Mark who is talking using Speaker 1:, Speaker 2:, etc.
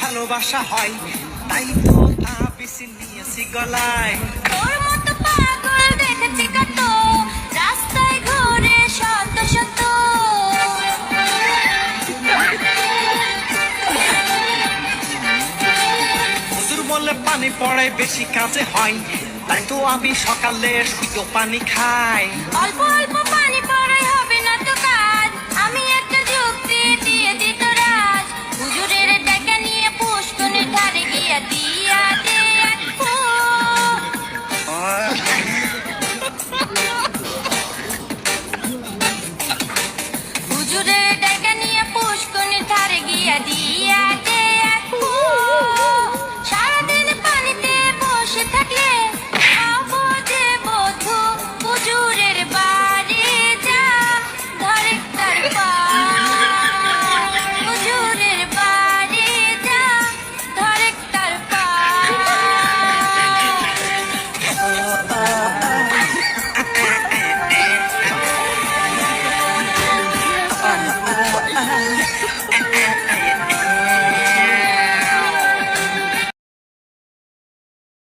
Speaker 1: ভালোবাসা হয়, তাই তো তাবিজ নিয়েছি গলায়।
Speaker 2: তোর মতো পাগল দেখেছি কত, রাস্তায় ঘুরে শত শত।
Speaker 1: হুজুর বলে পানি পড়ে বেশি কাজে হয়, তাই তো আমি সকালে শুধু পানি খাই।
Speaker 2: অল্প অল্প পানি পড়াই হবে না তো কাজ, আমি একটা যুক্তি দিয়ে দিত রাজ। হুজুরের টাকা নিয়ে পুষ্কনের ধারে গিয়া দিয়ে